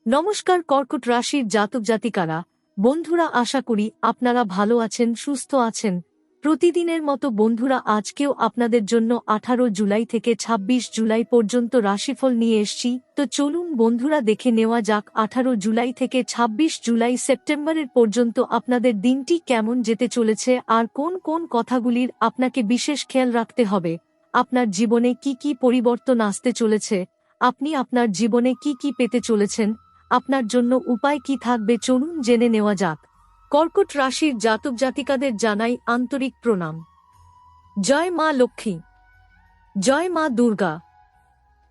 নমস্কার কর্কট রাশির জাতক জাতিকারা, বন্ধুরা, আশা করি আপনারা ভালো আছেন, সুস্থ আছেন। প্রতিদিনের মতো বন্ধুরা, আজকেও আপনাদের জন্য 18 জুলাই থেকে 26 জুলাই পর্যন্ত রাশিফল নিয়ে এসেছি। তো চলুন বন্ধুরা, দেখে নেওয়া যাক 18 জুলাই থেকে 26 জুলাই সেপ্টেম্বরের পর্যন্ত আপনাদের দিনটি কেমন যেতে চলেছে আর কোন কোন কথাগুলির আপনাকে বিশেষ খেয়াল রাখতে হবে। আপনার জীবনে কি কি পরিবর্তন আসতে চলেছে, আপনি আপনার জীবনে কি কি পেতে চলেছেন, আপনার জন্য উপায় কি থাকবে, চলুন জেনে নেওয়া যাক। কর্কট রাশির জাতক জাতিকাদের জানাই আন্তরিক প্রণাম। জয় মা লক্ষ্মী, জয় মা দুর্গা।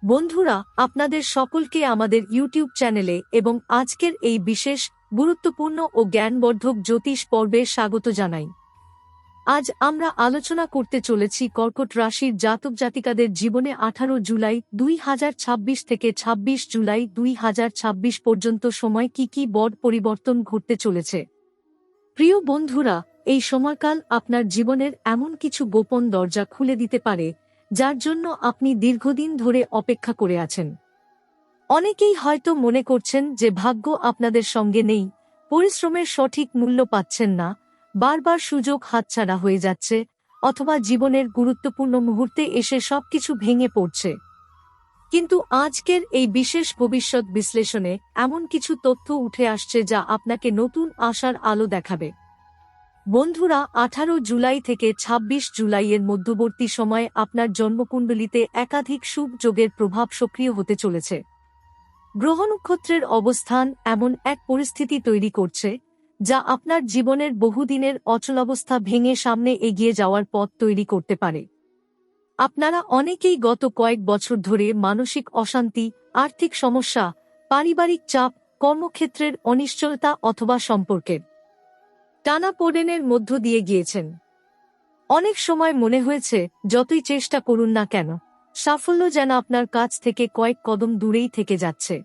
বন্ধুরা, আপনাদের সকলকে আমাদের ইউটিউব চ্যানেলে এবং আজকের এই বিশেষ গুরুত্বপূর্ণ ও জ্ঞানবর্ধক জ্যোতিষ পর্বে স্বাগত জানাই। আজ আমরা আলোচনা করতে চলেছি কর্কট রাশির জাতক জাতিকাদের জীবনে 18 জুলাই 2026 থেকে 26 জুলাই 2026 পর্যন্ত সময় কি কি বড় পরিবর্তন ঘটতে চলেছে। প্রিয় বন্ধুরা, এই সময়কাল আপনার জীবনের এমন কিছু গোপন দরজা খুলে দিতে পারে যার জন্য আপনি দীর্ঘদিন ধরে অপেক্ষা করে আছেন। অনেকেই হয়তো মনে করছেন যে ভাগ্য আপনাদের সঙ্গে নেই, পরিশ্রমের সঠিক মূল্য পাচ্ছেন না, বারবার সুযোগ হাতছাড়া হয়ে যাচ্ছে, অথবা জীবনের গুরুত্বপূর্ণ মুহূর্তে এসে সবকিছু ভেঙে পড়ছে। কিন্তু আজকের এই বিশেষ ভবিষ্যৎ বিশ্লেষণে এমন কিছু তথ্য উঠে আসছে যা আপনাকে নতুন আশার আলো দেখাবে। বন্ধুরা, 18 জুলাই থেকে 26 জুলাইয়ের মধ্যবর্তী সময়ে আপনার জন্মকুণ্ডলিতে একাধিক শুভ যোগের প্রভাব সক্রিয় হতে চলেছে। গ্রহ নক্ষত্রের অবস্থান এমন এক পরিস্থিতি তৈরি করছে যা আপনার জীবনের বহুদিনের অচলাবস্থা ভেঙে সামনে এগিয়ে যাওয়ার পথ তৈরি করতে পারে। আপনারা অনেকেই গত কয়েক বছর ধরে মানসিক অশান্তি, আর্থিক সমস্যা, পারিবারিক চাপ, কর্মক্ষেত্রের অনিশ্চয়তা অথবা সম্পর্কের টানাপোড়েনের মধ্য দিয়ে গিয়েছেন। অনেক সময় মনে হয়েছে যতই চেষ্টা করুন না কেন, সাফল্য যেন আপনার কাছ থেকে কয়েক কদম দূরেই থেকে যাচ্ছে।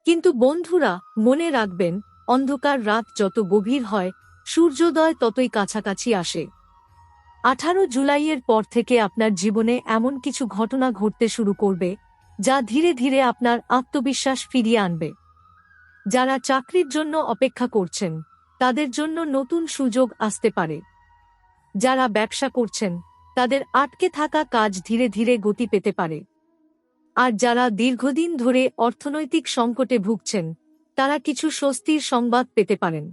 কিন্তু বন্ধুরা, মনে রাখবেন, অন্ধকার রাত যত গভীর হয়, সূর্যোদয় ততই কাছাকাছি আসে। 18 জুলাইয়ের পর থেকে আপনার জীবনে এমন কিছু ঘটনা ঘটতে শুরু করবে যা ধীরে ধীরে আপনার আত্মবিশ্বাস ফিরিয়ে আনবে। যারা চাকরির জন্য অপেক্ষা করছেন, তাদের জন্য নতুন সুযোগ আসতে পারে। যারা ব্যবসা করছেন, তাদের আটকে থাকা কাজ ধীরে ধীরে গতি পেতে পারে। আর যারা দীর্ঘদিন ধরে অর্থনৈতিক সংকটে ভুগছেন, তারা কিছু স্বস্তির সংবাদ পেতে পারেন।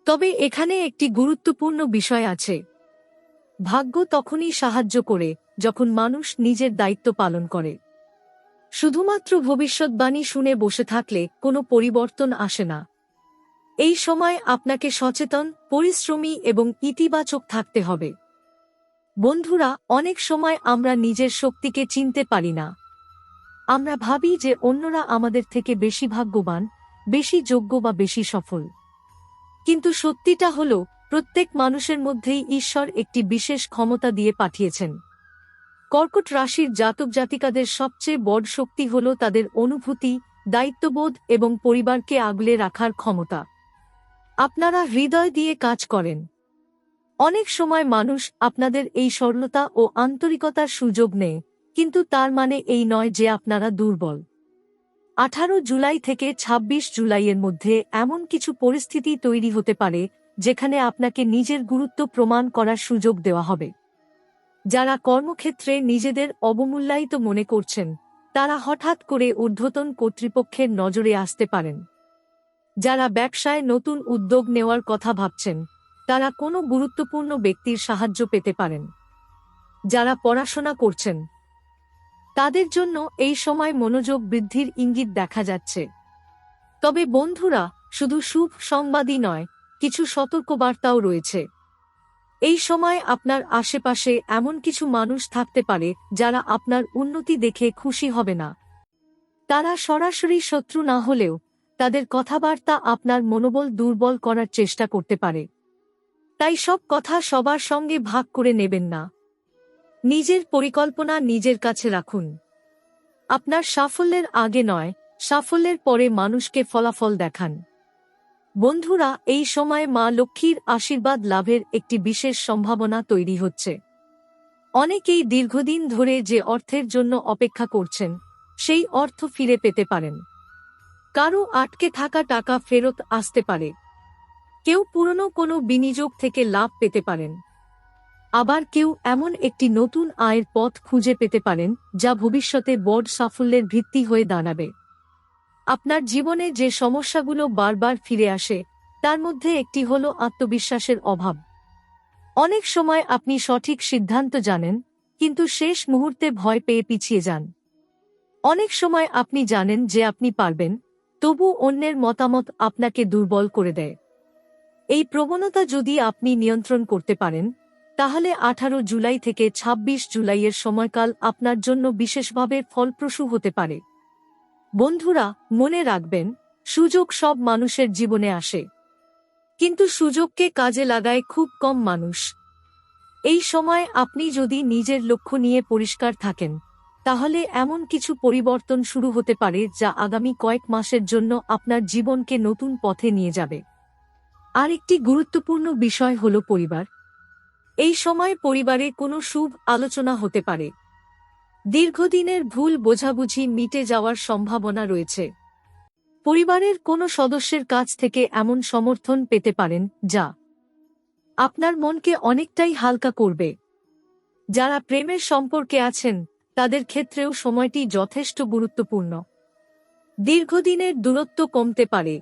তবে এখানে একটি গুরুত্বপূর্ণ বিষয় আছে। ভাগ্য তখনই সাহায্য করে যখন মানুষ নিজের দায়িত্ব পালন করে। শুধুমাত্র ভবিষ্যৎবাণী শুনে বসে থাকলে কোনো পরিবর্তন আসে না। এই সময় আপনাকে সচেতন, পরিশ্রমী এবং ইতিবাচক থাকতে হবে। বন্ধুরা, অনেক সময় আমরা নিজের শক্তিকে চিনতে পারি না। আমরা ভাবি যে অন্যরা আমাদের থেকে বেশি ভাগ্যবান, বেশি যোগ্য বা বেশি সফল। কিন্তু সত্যিটা হলো, প্রত্যেক মানুষের মধ্যেই ঈশ্বর একটি বিশেষ ক্ষমতা দিয়ে পাঠিয়েছেন। কর্কট রাশির জাতক জাতিকাদের সবচেয়ে বড় শক্তি হল তাদের অনুভূতি, দায়িত্ববোধ এবং পরিবারকে আগলে রাখার ক্ষমতা। আপনারা হৃদয় দিয়ে কাজ করেন। অনেক সময় মানুষ আপনাদের এই সরলতা ও আন্তরিকতার সুযোগ নেয়, কিন্তু তার মানে এই নয় যে আপনারা দুর্বল। 18 জুলাই থেকে 26 জুলাইয়ের মধ্যে এমন কিছু পরিস্থিতি তৈরি হতে পারে যেখানে আপনাকে নিজের গুরুত্ব প্রমাণ করার সুযোগ দেওয়া হবে। যারা কর্মক্ষেত্রে নিজেদের অবমূল্যায়িত মনে করছেন, তারা হঠাৎ করে ঊর্ধ্বতন কর্তৃপক্ষের নজরে আসতে পারেন। যারা ব্যবসায় নতুন উদ্যোগ নেওয়ার কথা ভাবছেন, তারা কোনো গুরুত্বপূর্ণ ব্যক্তির সাহায্য পেতে পারেন। যারা পড়াশোনা করছেন, তাদের জন্য এই সময় মনোযোগ বৃদ্ধির ইঙ্গিত দেখা যাচ্ছে। তবে বন্ধুরা, শুধু শুভ সংবাদই নয়, কিছু সতর্কবার্তাও রয়েছে। এই সময় আপনার আশেপাশে এমন কিছু মানুষ থাকতে পারে যারা আপনার উন্নতি দেখে খুশি হবে না। তারা সরাসরি শত্রু না হলেও তাদের কথাবার্তা আপনার মনোবল দুর্বল করার চেষ্টা করতে পারে। তাই সব কথা সবার সঙ্গে ভাগ করে নেবেন না। নিজের পরিকল্পনা নিজের কাছে রাখুন। আপনার সাফল্যের আগে নয়, সাফল্যের পরে মানুষকে ফলাফল দেখান। বন্ধুরা, এই সময় মা লক্ষ্মীর আশীর্বাদ লাভের একটি বিশেষ সম্ভাবনা তৈরি হচ্ছে। অনেকেই দীর্ঘদিন ধরে যে অর্থের জন্য অপেক্ষা করছেন, সেই অর্থ ফিরে পেতে পারেন। কারো আটকে থাকা টাকা ফেরত আসতে পারে। কেউ পুরনো কোনো বিনিয়োগ থেকে লাভ পেতে পারেন। আবার কেউ এমন একটি নতুন আয়ের পথ খুঁজে পেতে পারেন যা ভবিষ্যতে বড় সাফল্যের ভিত্তি হয়ে দাঁড়াবে। আপনার জীবনে যে সমস্যাগুলো বারবার ফিরে আসে তার মধ্যে একটি হল আত্মবিশ্বাসের অভাব। অনেক সময় আপনি সঠিক সিদ্ধান্ত জানেন, কিন্তু শেষ মুহূর্তে ভয় পেয়ে পিছিয়ে যান। অনেক সময় আপনি জানেন যে আপনি পারবেন, তবু অন্যের মতামত আপনাকে দুর্বল করে দেয়। এই প্রবণতা যদি আপনি নিয়ন্ত্রণ করতে পারেন, তাহলে 18 জুলাই থেকে 26 জুলাইয়ের সময়কাল আপনার জন্য বিশেষভাবে ফলপ্রসূ হতে পারে। বন্ধুরা, মনে রাখবেন, সুযোগ সব মানুষের জীবনে আসে, কিন্তু সুযোগকে কাজে লাগায় খুব কম মানুষ। এই সময় আপনি যদি নিজের লক্ষ্য নিয়ে পরিষ্কার থাকেন, তাহলে এমন কিছু পরিবর্তন শুরু হতে পারে যা আগামী কয়েক মাসের জন্য আপনার জীবনকে নতুন পথে নিয়ে যাবে। আরেকটি গুরুত্বপূর্ণ বিষয় হল পরিবার। এই সময় পরিবারে কোনো শুভ আলোচনা হতে পারে। দীর্ঘদিনের ভুল বোঝাবুঝি মিটে যাওয়ার সম্ভাবনা রয়েছে। পরিবারের কোনো সদস্যের কাছ থেকে এমন সমর্থন পেতে পারেন যা আপনার মনকে অনেকটাই হালকা করবে। যারা প্রেমের সম্পর্কে আছেন তাদের ক্ষেত্রেও সময়টি যথেষ্ট গুরুত্বপূর্ণ। দীর্ঘদিনের দূরত্ব কমতে পারে।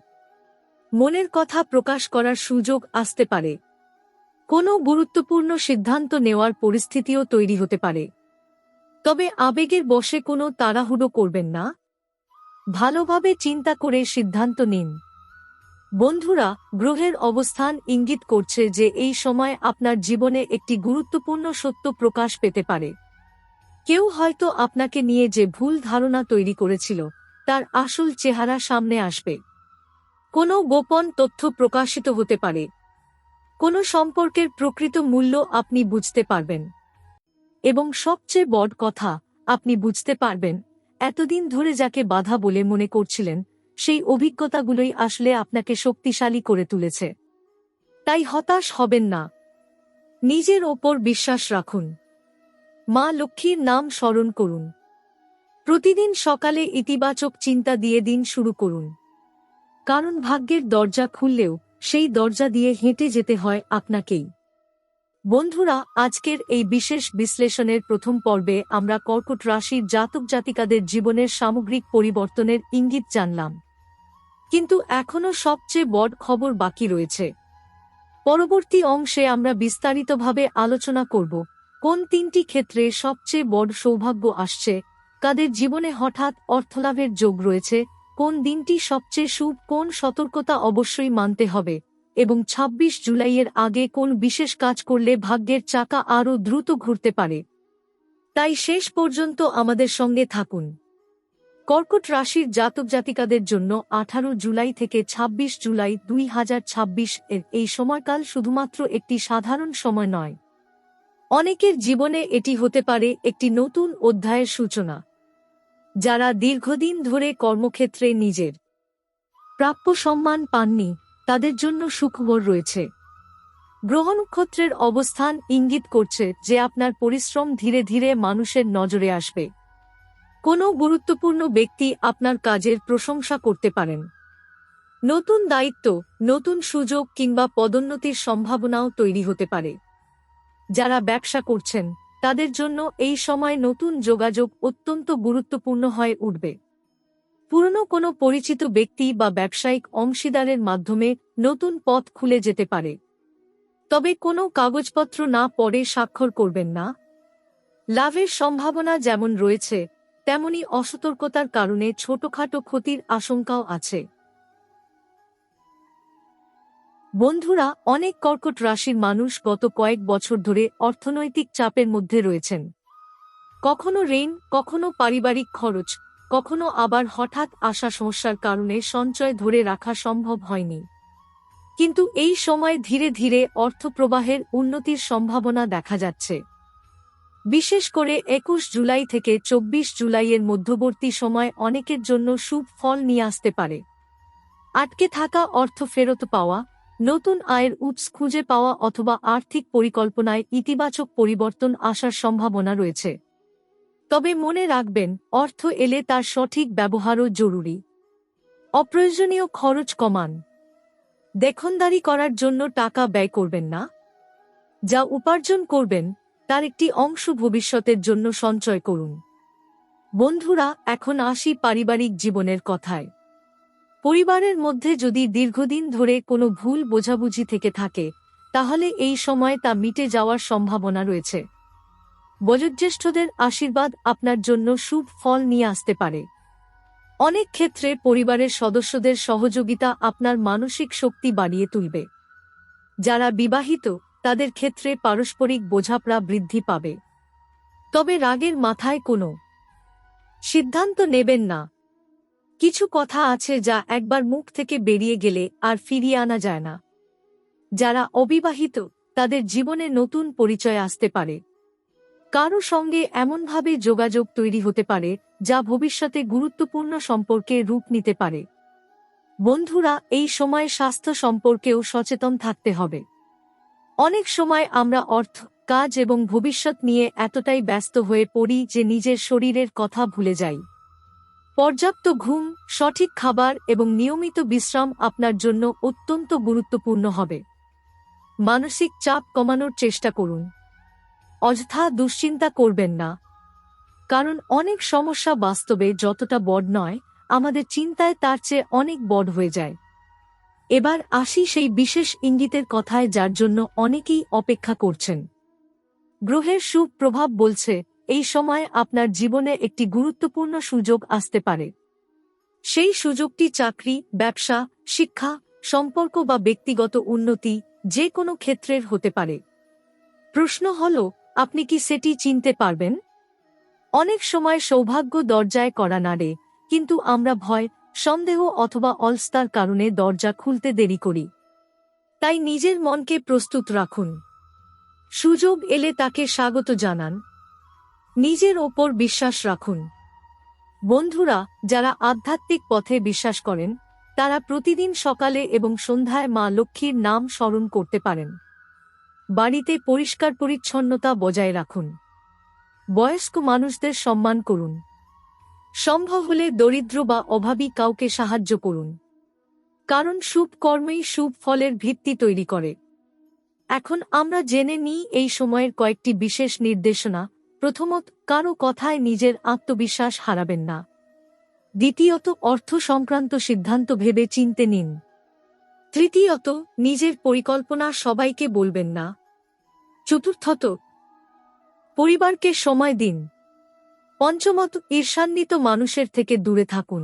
মনের কথা প্রকাশ করার সুযোগ আসতে পারে। কোনো গুরুত্বপূর্ণ সিদ্ধান্ত নেওয়ার পরিস্থিতিও তৈরি হতে পারে। তবে আবেগের বশে কোনো তাড়াহুড়ো করবেন না। ভালোভাবে চিন্তা করে সিদ্ধান্ত নিন। বন্ধুরা, গ্রহের অবস্থান ইঙ্গিত করছে যে এই সময় আপনার জীবনে একটি গুরুত্বপূর্ণ সত্য প্রকাশ পেতে পারে। কেউ হয়তো আপনাকে নিয়ে যে ভুল ধারণা তৈরি করেছিল তার আসল চেহারা সামনে আসবে। কোনো গোপন তথ্য প্রকাশিত হতে পারে। কোনো সম্পর্কের প্রকৃত মূল্য আপনি বুঝতে পারবেন। এবং সবচেয়ে বড় কথা, আপনি বুঝতে পারবেন এতদিন ধরে যাকে বাধা বলে মনে করছিলেন সেই অভিজ্ঞতাগুলোই আসলে আপনাকে শক্তিশালী করে তুলেছে। তাই হতাশ হবেন না। নিজের ওপর বিশ্বাস রাখুন। মা লক্ষ্মীর নাম স্মরণ করুন। প্রতিদিন সকালে ইতিবাচক চিন্তা দিয়ে দিন শুরু করুন। কারণ ভাগ্যের দরজা খুললেও সেই দরজা দিয়ে হেঁটে যেতে হয় আপনাকেই। বন্ধুরা, আজকের এই বিশেষ বিশ্লেষণের প্রথম পর্বে আমরা কর্কট রাশির জাতক জাতিকাদের জীবনের সামগ্রিক পরিবর্তনের ইঙ্গিত জানলাম। কিন্তু এখনও সবচেয়ে বড় খবর বাকি রয়েছে। পরবর্তী অংশে আমরা বিস্তারিতভাবে আলোচনা করব কোন তিনটি ক্ষেত্রে সবচেয়ে বড় সৌভাগ্য আসছে, কাদের জীবনে হঠাৎ অর্থলাভের যোগ রয়েছে, কোন দিনটি সবচেয়ে শুভ, কোন সতর্কতা অবশ্যই মানতে হবে, এবং 26 জুলাইয়ের আগে কোন বিশেষ কাজ করলে ভাগ্যের চাকা আরও দ্রুত ঘুরতে পারে। তাই শেষ পর্যন্ত আমাদের সঙ্গে থাকুন। কর্কট রাশির জাতক জাতিকাদের জন্য 18 জুলাই থেকে 26 জুলাই 2026 এর এই সময়কাল শুধুমাত্র একটি সাধারণ সময় নয়। অনেকের জীবনে এটি হতে পারে একটি নতুন অধ্যায়ের সূচনা। যারা দীর্ঘদিন ধরে কর্মক্ষেত্রে নিজের প্রাপ্য সম্মান পাননি, তাদের জন্য সুখবর রয়েছে। গ্রহ নক্ষত্রের অবস্থান ইঙ্গিত করছে যে আপনার পরিশ্রম ধীরে ধীরে মানুষের নজরে আসবে। কোনো গুরুত্বপূর্ণ ব্যক্তি আপনার কাজের প্রশংসা করতে পারেন। নতুন দায়িত্ব, নতুন সুযোগ কিংবা পদোন্নতির সম্ভাবনাও তৈরি হতে পারে। যারা ব্যবসা করছেন তাদের জন্য এই সময় নতুন যোগাযোগ অত্যন্ত গুরুত্বপূর্ণ হয়ে উঠবে। পুরনো কোনো পরিচিত ব্যক্তি বা ব্যবসায়িক অংশীদারের মাধ্যমে নতুন পথ খুলে যেতে পারে। তবে কোনো কাগজপত্র না পড়ে স্বাক্ষর করবেন না। লাভের সম্ভাবনা যেমন রয়েছে, তেমনি অসতর্কতার কারণে ছোটখাটো ক্ষতির আশঙ্কাও আছে। বন্ধুরা, অনেক কর্কট রাশির মানুষ গত কয়েক বছর ধরে অর্থনৈতিক চাপের মধ্যে রয়েছেন। কখনো ঋণ, কখনো পারিবারিক খরচ, কখনো আবার হঠাৎ আসা সমস্যার কারণে সঞ্চয় ধরে রাখা সম্ভব হয়নি। কিন্তু এই সময় ধীরে ধীরে অর্থপ্রবাহের উন্নতির সম্ভাবনা দেখা যাচ্ছে। বিশেষ করে 21 জুলাই থেকে 24 জুলাইয়ের মধ্যবর্তী সময় অনেকের জন্য শুভ ফল নিয়ে আসতে পারে। আটকে থাকা অর্থ ফেরত পাওয়া, নতুন আয়ের উৎস খুঁজে পাওয়া অথবা আর্থিক পরিকল্পনায় ইতিবাচক পরিবর্তন আসার সম্ভাবনা রয়েছে। তবে মনে রাখবেন, অর্থ এলে তার সঠিক ব্যবহারও জরুরি। অপ্রয়োজনীয় খরচ কমান। দেখনদারি করার জন্য টাকা ব্যয় করবেন না। যা উপার্জন করবেন তার একটি অংশ ভবিষ্যতের জন্য সঞ্চয় করুন। বন্ধুরা, এখন আসি পারিবারিক জীবনের কথায়। পরিবারের মধ্যে যদি দীর্ঘদিন ধরে কোনো ভুল বোঝাবুঝি থেকে থাকে, তাহলে এই সময় তা মিটে যাওয়ার সম্ভাবনা রয়েছে। বয়োজ্যেষ্ঠদের আশীর্বাদ আপনার জন্য শুভ ফল নিয়ে আসতে পারে। অনেক ক্ষেত্রে পরিবারের সদস্যদের সহযোগিতা আপনার মানসিক শক্তি বাড়িয়ে তুলবে। যারা বিবাহিত তাদের ক্ষেত্রে পারস্পরিক বোঝাপড়া বৃদ্ধি পাবে। তবে রাগের মাথায় কোনো সিদ্ধান্ত নেবেন না। কিছু কথা আছে যা একবার মুখ থেকে বেরিয়ে গেলে আর ফিরিয়ে আনা যায় না। যারা অবিবাহিত তাদের জীবনে নতুন পরিচয় আসতে পারে। কারো সঙ্গে এমনভাবে যোগাযোগ তৈরি হতে পারে যা ভবিষ্যতে গুরুত্বপূর্ণ সম্পর্কে রূপ নিতে পারে। বন্ধুরা, এই সময় স্বাস্থ্য সম্পর্কেও সচেতন থাকতে হবে। অনেক সময় আমরা অর্থ, কাজ এবং ভবিষ্যৎ নিয়ে এতটাই ব্যস্ত হয়ে পড়ি যে নিজের শরীরের কথা ভুলে যাই। পর্যাপ্ত ঘুম, সঠিক খাবার এবং নিয়মিত বিশ্রাম আপনার জন্য অত্যন্ত গুরুত্বপূর্ণ হবে। মানসিক চাপ কমানোর চেষ্টা করুন। অযথা দুশ্চিন্তা করবেন না, কারণ অনেক সমস্যা বাস্তবে যতটা বড় নয়, আমাদের চিন্তায় তার চেয়ে অনেক বড় হয়ে যায়। এবার আসি সেই বিশেষ ইঙ্গিতের কথায় যার জন্য অনেকেই অপেক্ষা করছেন। গ্রহের শুভ প্রভাব বলছে এই সময় আপনার জীবনে একটি গুরুত্বপূর্ণ সুযোগ আসতে পারে। সেই সুযোগটি চাকরি, ব্যবসা, শিক্ষা, সম্পর্ক বা ব্যক্তিগত উন্নতি যে কোনো ক্ষেত্রের হতে পারে। প্রশ্ন হল, আপনি কি সেটি চিনতে পারবেন? অনেক সময় সৌভাগ্য দরজায় কড়া নাড়ে, কিন্তু আমরা ভয়, সন্দেহ অথবা অলসতার কারণে দরজা খুলতে দেরি করি। তাই নিজের মনকে প্রস্তুত রাখুন। সুযোগ এলে তাকে স্বাগত জানান। নিজের ওপর বিশ্বাস রাখুন। বন্ধুরা, যারা আধ্যাত্মিক পথে বিশ্বাস করেন তারা প্রতিদিন সকালে এবং সন্ধ্যায় মা লক্ষ্মীর নাম স্মরণ করতে পারেন। বাড়িতে পরিষ্কার পরিচ্ছন্নতা বজায় রাখুন। বয়স্ক মানুষদের সম্মান করুন। সম্ভব হলে দরিদ্র বা অভাবী কাউকে সাহায্য করুন, কারণ শুভ কর্মই শুভ ফলের ভিত্তি তৈরি করে। এখন আমরা জেনে নিই এই সময়ের কয়েকটি বিশেষ নির্দেশনা। প্রথমত, কারো কথায় নিজের আত্মবিশ্বাস হারাবেন না। দ্বিতীয়ত, অর্থ সংক্রান্ত সিদ্ধান্ত ভেবে চিনতে নিন। তৃতীয়ত, নিজের পরিকল্পনা সবাইকে বলবেন না। চতুর্থত, পরিবারকে সময় দিন। পঞ্চমত, ঈর্ষান্বিত মানুষের থেকে দূরে থাকুন।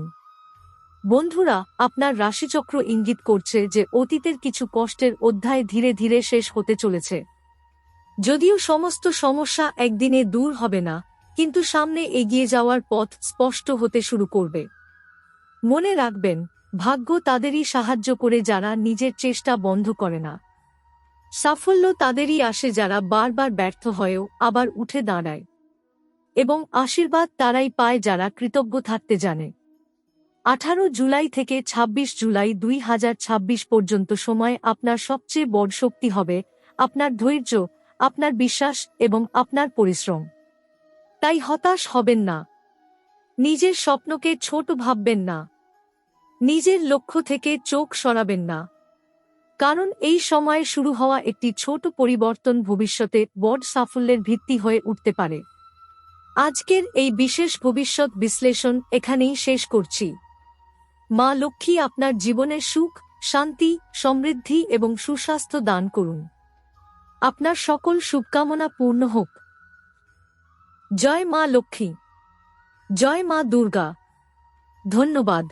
বন্ধুরা, আপনার রাশিচক্র ইঙ্গিত করছে যে অতীতের কিছু কষ্টের অধ্যায় ধীরে ধীরে শেষ হতে চলেছে। যদিও সমস্ত সমস্যা একদিনে দূর হবে না, কিন্তু সামনে এগিয়ে যাওয়ার পথ স্পষ্ট হতে শুরু করবে। মনে রাখবেন, ভাগ্য তাদেরই সাহায্য করে যারা নিজের চেষ্টা বন্ধ করে না। সাফল্য তাদেরই আসে যারা বারবার ব্যর্থ হয়েও আবার উঠে দাঁড়ায়। এবং আশীর্বাদ তারাই পায় যারা কৃতজ্ঞ থাকতে জানে। 18 জুলাই থেকে 26 জুলাই 2026 পর্যন্ত সময় আপনার সবচেয়ে বড় শক্তি হবে আপনার ধৈর্য, আপনার বিশ্বাস এবং আপনার পরিশ্রম। তাই হতাশ হবেন না। নিজের স্বপ্নকে ছোট ভাববেন না। নিজের লক্ষ্য থেকে চোখ সরাবেন না, কারণ এই সময়ে শুরু হওয়া একটি ছোট পরিবর্তন ভবিষ্যতে বড় সাফল্যের ভিত্তি হয়ে উঠতে পারে। আজকের এই বিশেষ ভবিষ্যৎ বিশ্লেষণ এখানেই শেষ করছি। মা লক্ষ্মী আপনার জীবনে সুখ, শান্তি, সমৃদ্ধি এবং সুস্বাস্থ্য দান করুন। আপনার সকল শুভকামনা পূর্ণ হোক। জয় মা লক্ষ্মী। জয় মা দুর্গা। ধন্যবাদ।